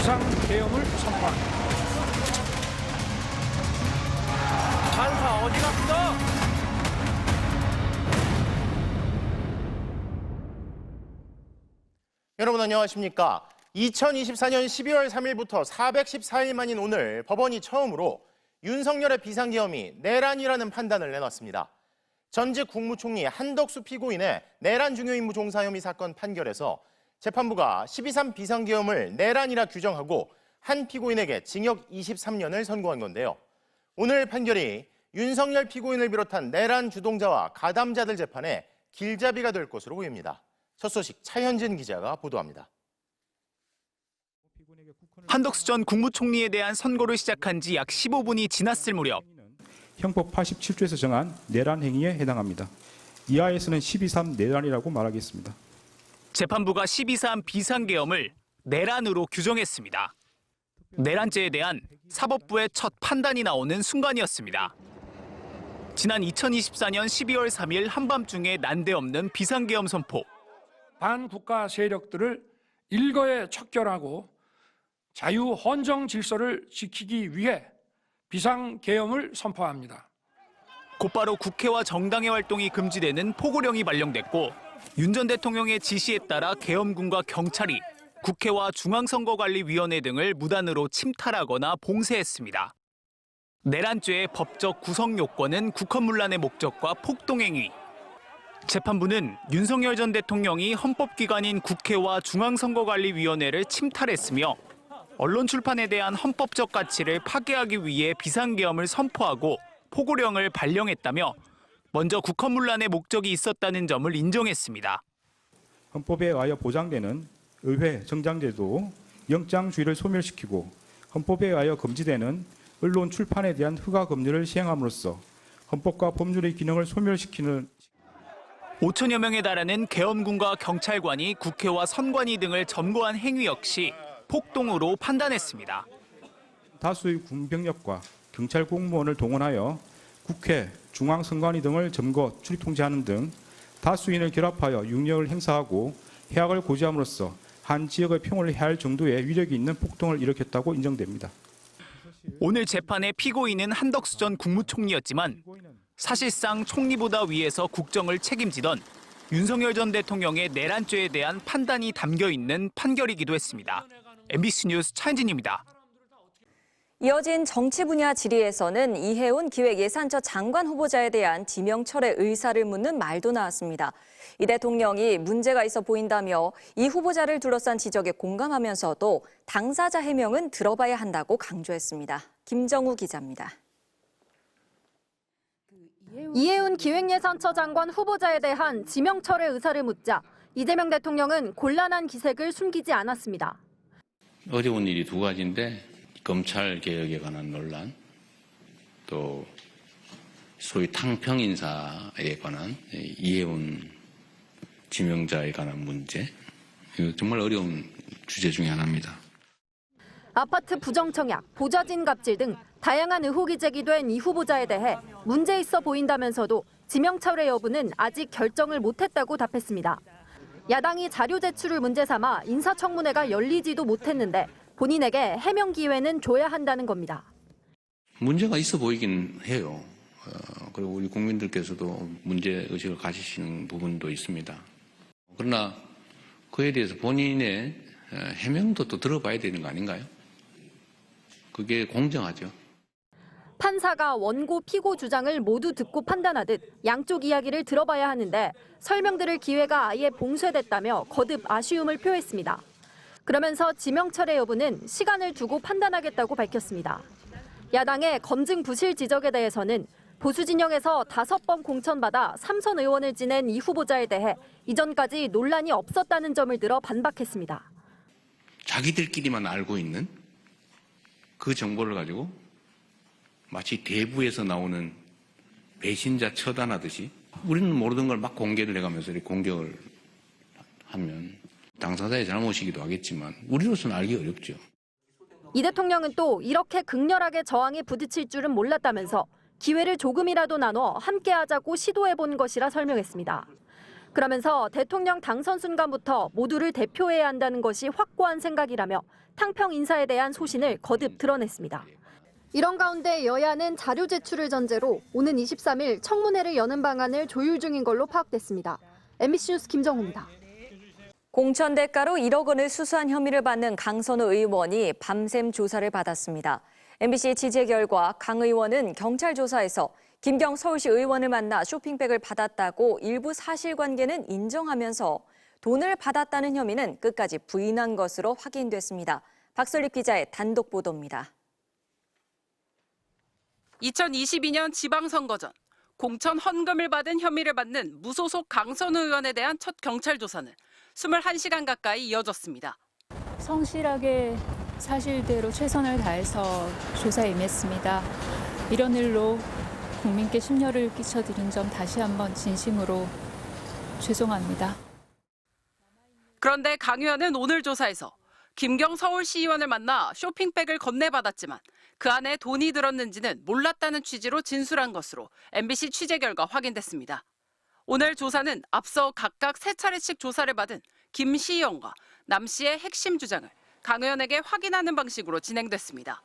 비상계엄을 선포합니다. 판사 어디 갔어? 여러분 안녕하십니까? 2024년 12월 3일부터 414일 만인 오늘 법원이 처음으로 윤석열의 비상계엄이 내란이라는 판단을 내놨습니다. 전직 국무총리 한덕수 피고인의 내란 중요임무 종사 혐의 사건 판결에서 재판부가 12.3 비상계엄을 내란이라 규정하고 한 피고인에게 징역 23년을 선고한 건데요. 오늘 판결이 윤석열 피고인을 비롯한 내란 주동자와 가담자들 재판에 길잡이가 될 것으로 보입니다. 첫 소식 차현진 기자가 보도합니다. 한덕수 전 국무총리에 대한 선고를 시작한 지 약 15분이 지났을 무렵 형법 87조에서 정한 내란 행위에 해당합니다. 이하에서는 12.3 내란이라고 말하겠습니다. 재판부가 12.3 비상계엄을 내란으로 규정했습니다. 내란죄에 대한 사법부의 첫 판단이 나오는 순간이었습니다. 지난 2024년 12월 3일 한밤중에 난데없는 비상계엄 선포. 반국가 세력들을 일거에 척결하고 자유 헌정 질서를 지키기 위해 비상계엄을 선포합니다. 곧바로 국회와 정당의 활동이 금지되는 포고령이 발령됐고 윤 전 대통령의 지시에 따라 계엄군과 경찰이 국회와 중앙선거관리위원회 등을 무단으로 침탈하거나 봉쇄했습니다. 내란죄의 법적 구성 요건은 국헌문란의 목적과 폭동행위. 재판부는 윤석열 전 대통령이 헌법기관인 국회와 중앙선거관리위원회를 침탈했으며 언론 출판에 대한 헌법적 가치를 파괴하기 위해 비상계엄을 선포하고 포고령을 발령했다며 먼저 국헌문란의 목적이 있었다는 점을 인정했습니다. 헌법에 의하여 보장되는 의회 정당제도 영장주의를 소멸시키고 헌법에 의하여 금지되는 언론 출판에 대한 허가 금지를 시행함으로써 헌법과 법률의 기능을 소멸시키는 5천여 명에 달하는 계엄군과 경찰관이 국회와 선관위 등을 점거한 행위 역시 폭동으로 판단했습니다. 다수의 군병력과 경찰 공무원을 동원하여 국회, 중앙선관위 등을 점거, 출입 통제하는 등 다수인을 결합하여 육력을 행사하고 해악을 고지함으로써 한 지역의 평화를 해할 정도의 위력이 있는 폭동을 일으켰다고 인정됩니다. 오늘 재판의 피고인은 한덕수 전 국무총리였지만 사실상 총리보다 위에서 국정을 책임지던 윤석열 전 대통령의 내란죄에 대한 판단이 담겨 있는 판결이기도 했습니다. MBC 뉴스 차현진입니다. 이어진 정치 분야 질의에서는 이해운 기획예산처 장관 후보자에 대한 지명 철회 의사를 묻는 말도 나왔습니다. 이 대통령이 문제가 있어 보인다며 이 후보자를 둘러싼 지적에 공감하면서도 당사자 해명은 들어봐야 한다고 강조했습니다. 김정우 기자입니다. 이해운 기획예산처 장관 후보자에 대한 지명 철회 의사를 묻자 이재명 대통령은 곤란한 기색을 숨기지 않았습니다. 어려운 일이 두 가지인데 검찰 개혁에 관한 논란, 또 소위 탕평 인사에 관한 이해운 지명자에 관한 문제, 이거 정말 어려운 주제 중에 하나입니다. 아파트 부정청약, 보좌진 갑질 등 다양한 의혹이 제기된 이 후보자에 대해 문제 있어 보인다면서도 지명 철회 여부는 아직 결정을 못했다고 답했습니다. 야당이 자료 제출을 문제 삼아 인사청문회가 열리지도 못했는데 본인에게 해명 기회는 줘야 한다는 겁니다. 문제가 있어 보이긴 해요. 그리고 우리 국민들께서도 문제 의식을 가지시는 부분도 있습니다. 그러나 그에 대해서 본인의 해명도 또 들어봐야 되는 거 아닌가요? 그게 공정하죠. 판사가 원고 피고 주장을 모두 듣고 판단하듯 양쪽 이야기를 들어봐야 하는데 설명 들을 기회가 아예 봉쇄됐다며 거듭 아쉬움을 표했습니다. 그러면서 지명 철회 여부는 시간을 두고 판단하겠다고 밝혔습니다. 야당의 검증 부실 지적에 대해서는 보수 진영에서 5번 공천받아 3선 의원을 지낸 이 후보자에 대해 이전까지 논란이 없었다는 점을 들어 반박했습니다. 자기들끼리만 알고 있는 그 정보를 가지고 마치 대부에서 나오는 배신자 처단하듯이 우리는 모르는 걸 막 공개를 해가면서 이렇게 공격을 하면 당사자의 잘못이기도 하겠지만 우리로서는 알기 어렵죠. 이 대통령은 또 이렇게 극렬하게 저항에 부딪힐 줄은 몰랐다면서 기회를 조금이라도 나눠 함께하자고 시도해본 것이라 설명했습니다. 그러면서 대통령 당선 순간부터 모두를 대표해야 한다는 것이 확고한 생각이라며 탕평 인사에 대한 소신을 거듭 드러냈습니다. 이런 가운데 여야는 자료 제출을 전제로 오는 23일 청문회를 여는 방안을 조율 중인 걸로 파악됐습니다. MBC 뉴스 김정호입니다. 공천 대가로 1억 원을 수수한 혐의를 받는 강선우 의원이 밤샘 조사를 받았습니다. MBC 취재 결과 강 의원은 경찰 조사에서 김경 서울시 의원을 만나 쇼핑백을 받았다고 일부 사실관계는 인정하면서 돈을 받았다는 혐의는 끝까지 부인한 것으로 확인됐습니다. 박설립 기자의 단독 보도입니다. 2022년 지방선거 전 공천 헌금을 받은 혐의를 받는 무소속 강선우 의원에 대한 첫 경찰 조사는 21시간 가까이 이어졌습니다. 성실하게 사실대로 최선을 다해서 조사에 임했습니다. 이런 일로 국민께 심려를 끼쳐드린 점 다시 한번 진심으로 죄송합니다. 그런데 강 의원은 오늘 조사에서 김경 서울시의원을 만나 쇼핑백을 건네받았지만 그 안에 돈이 들었는지는 몰랐다는 취지로 진술한 것으로 MBC 취재 결과 확인됐습니다. 오늘 조사는 앞서 각각 3차례씩 조사를 받은 김 시의원과 남 씨의 핵심 주장을 강 의원에게 확인하는 방식으로 진행됐습니다.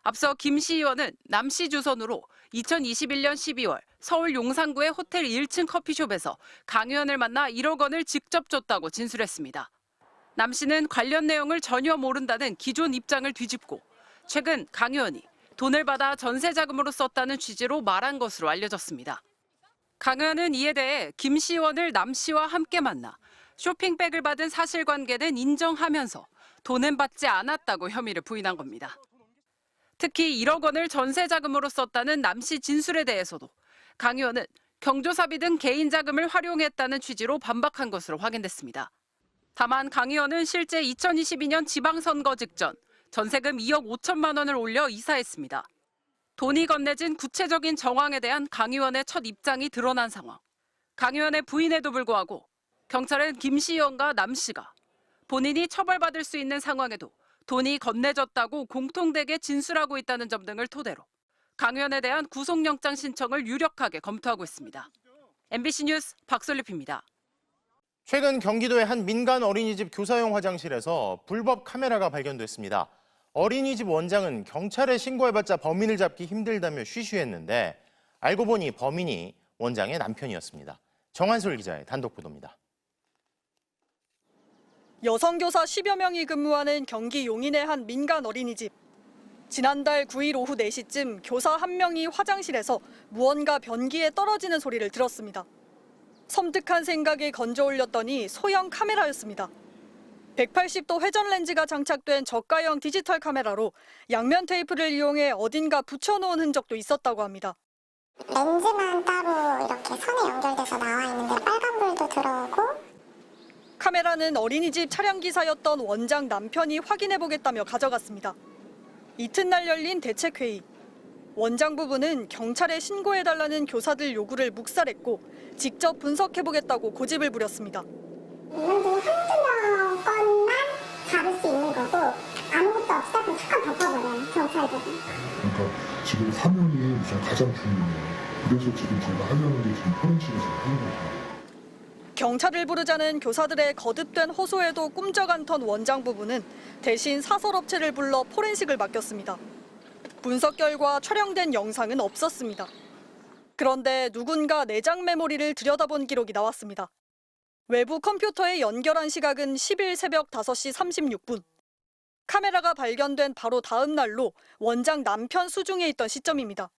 앞서 김 시의원은 남 씨 주선으로 2021년 12월 서울 용산구의 호텔 1층 커피숍에서 강 의원을 만나 1억 원을 직접 줬다고 진술했습니다. 남 씨는 관련 내용을 전혀 모른다는 기존 입장을 뒤집고 최근 강 의원이 돈을 받아 전세 자금으로 썼다는 취지로 말한 것으로 알려졌습니다. 강 의원은 이에 대해 김 시의원을 남 씨와 함께 만나 쇼핑백을 받은 사실관계는 인정하면서 돈은 받지 않았다고 혐의를 부인한 겁니다. 특히 1억 원을 전세 자금으로 썼다는 남 씨 진술에 대해서도 강 의원은 경조사비 등 개인 자금을 활용했다는 취지로 반박한 것으로 확인됐습니다. 다만 강 의원은 실제 2022년 지방선거 직전 전세금 2억 5천만 원을 올려 이사했습니다. 돈이 건네진 구체적인 정황에 대한 강 의원의 첫 입장이 드러난 상황. 강 의원의 부인에도 불구하고 경찰은 김 씨 의원과 남 씨가 본인이 처벌받을 수 있는 상황에도 돈이 건네졌다고 공통되게 진술하고 있다는 점 등을 토대로 강 의원에 대한 구속영장 신청을 유력하게 검토하고 있습니다. MBC 뉴스 박솔립입니다. 최근 경기도의 한 민간 어린이집 교사용 화장실에서 불법 카메라가 발견됐습니다. 어린이집 원장은 경찰에 신고해봤자 범인을 잡기 힘들다며 쉬쉬했는데 알고 보니 범인이 원장의 남편이었습니다. 정한솔 기자의 단독 보도입니다. 여성 교사 10여 명이 근무하는 경기 용인의 한 민간 어린이집. 지난달 9일 오후 4시쯤 교사 한 명이 화장실에서 무언가 변기에 떨어지는 소리를 들었습니다. 섬뜩한 생각에 건져 올렸더니 소형 카메라였습니다. 180도 회전 렌즈가 장착된 저가형 디지털 카메라로 양면 테이프를 이용해 어딘가 붙여놓은 흔적도 있었다고 합니다. 렌즈만 따로 이렇게 선에 연결돼서 나와 있는데 빨간불도 들어오고. 카메라는 어린이집 차량기사였던 원장 남편이 확인해보겠다며 가져갔습니다. 이튿날 열린 대책회의. 원장 부부는 경찰에 신고해달라는 교사들 요구를 묵살했고 직접 분석해보겠다고 고집을 부렸습니다. 이런 중에 한두 건만 잡을 수 있는 거고 아무것도 없다 그럼 잠깐 덮어버려요, 경찰들은. 그러니까 지금 사명이 우선 가장 중요해요. 그래서 지금 저희가 하려는 게 지금 포렌식에서 하는 거죠. 경찰을 부르자는 교사들의 거듭된 호소에도 꿈쩍 않던 원장 부부는 대신 사설업체를 불러 포렌식을 맡겼습니다. 분석 결과 촬영된 영상은 없었습니다. 그런데 누군가 내장 메모리를 들여다본 기록이 나왔습니다. 외부 컴퓨터에 연결한 시각은 10일 새벽 5시 36분. 카메라가 발견된 바로 다음 날로 원장 남편 수중에 있던 시점입니다.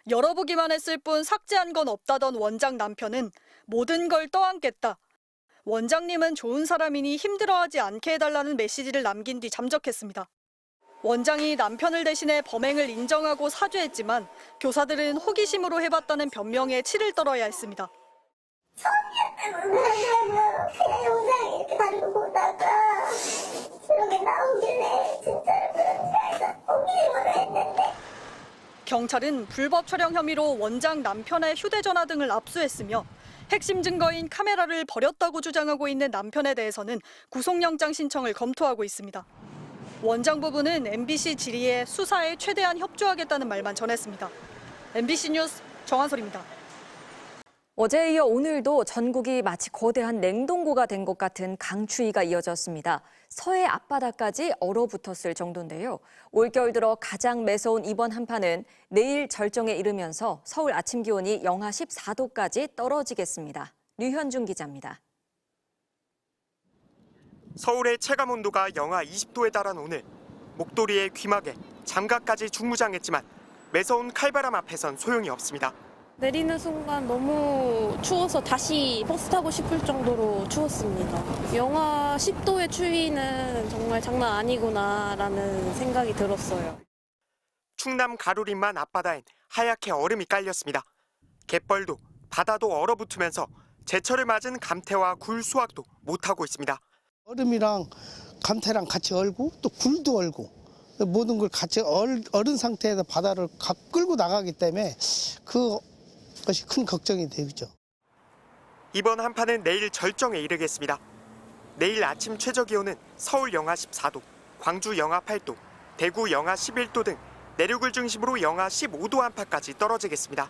열어보기만 했을 뿐 삭제한 건 없다던 원장 남편은 모든 걸 떠안겠다. 원장님은 좋은 사람이니 힘들어하지 않게 해달라는 메시지를 남긴 뒤 잠적했습니다. 원장이 남편을 대신해 범행을 인정하고 사죄했지만 교사들은 호기심으로 해봤다는 변명에 치를 떨어야 했습니다. 처음이었다고 그냥 영상 이렇게 가지고 보다가 이렇게 나오길래 진짜로 그런지 해서 호기심으로 했는데. 경찰은 불법 촬영 혐의로 원장 남편의 휴대전화 등을 압수했으며 핵심 증거인 카메라를 버렸다고 주장하고 있는 남편에 대해서는 구속영장 신청을 검토하고 있습니다. 원장 부부는 MBC 질의에 수사에 최대한 협조하겠다는 말만 전했습니다. MBC 뉴스 정한솔입니다. 어제에 이어 오늘도 전국이 마치 거대한 냉동고가 된 것 같은 강추위가 이어졌습니다. 서해 앞바다까지 얼어붙었을 정도인데요. 올겨울 들어 가장 매서운 이번 한파는 내일 절정에 이르면서 서울 아침 기온이 영하 14도까지 떨어지겠습니다. 류현중 기자입니다. 서울의 체감 온도가 영하 20도에 달한 오늘, 목도리에 귀마개, 장갑까지 중무장했지만 매서운 칼바람 앞에선 소용이 없습니다. 내리는 순간 너무 추워서 다시 버스 타고 싶을 정도로 추웠습니다. 영하 10도의 추위는 정말 장난 아니구나라는 생각이 들었어요. 충남 가로림만 앞바다엔 하얗게 얼음이 깔렸습니다. 갯벌도 바다도 얼어붙으면서 제철을 맞은 감태와 굴 수확도 못하고 있습니다. 얼음이랑 감태랑 같이 얼고 또 굴도 얼고 모든 걸 같이 얼은 상태에서 바다를 끌고 나가기 때문에 그것이 큰 걱정이 되죠. 이번 한파는 내일 절정에 이르겠습니다. 내일 아침 최저 기온은 서울 영하 14도, 광주 영하 8도, 대구 영하 11도 등 내륙을 중심으로 영하 15도 안팎까지 떨어지겠습니다.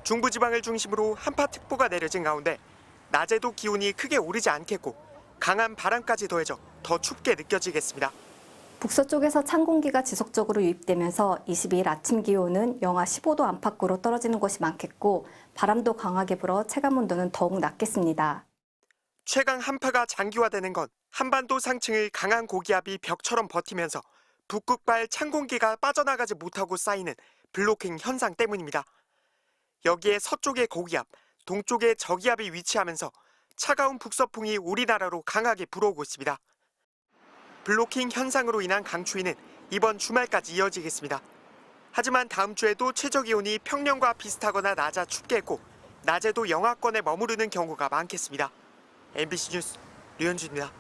중부지방을 중심으로 한파특보가 내려진 가운데 낮에도 기온이 크게 오르지 않겠고 강한 바람까지 더해져 더 춥게 느껴지겠습니다. 북서쪽에서 찬 공기가 지속적으로 유입되면서 22일 아침 기온은 영하 15도 안팎으로 떨어지는 곳이 많겠고 바람도 강하게 불어 체감온도는 더욱 낮겠습니다. 최강 한파가 장기화되는 건 한반도 상층을 강한 고기압이 벽처럼 버티면서 북극발 찬 공기가 빠져나가지 못하고 쌓이는 블로킹 현상 때문입니다. 여기에 서쪽의 고기압, 동쪽의 저기압이 위치하면서 차가운 북서풍이 우리나라로 강하게 불어오고 있습니다. 블로킹 현상으로 인한 강추위는 이번 주말까지 이어지겠습니다. 하지만 다음 주에도 최저 기온이 평년과 비슷하거나 낮아 춥겠고 낮에도 영하권에 머무르는 경우가 많겠습니다. MBC 뉴스 류현주입니다.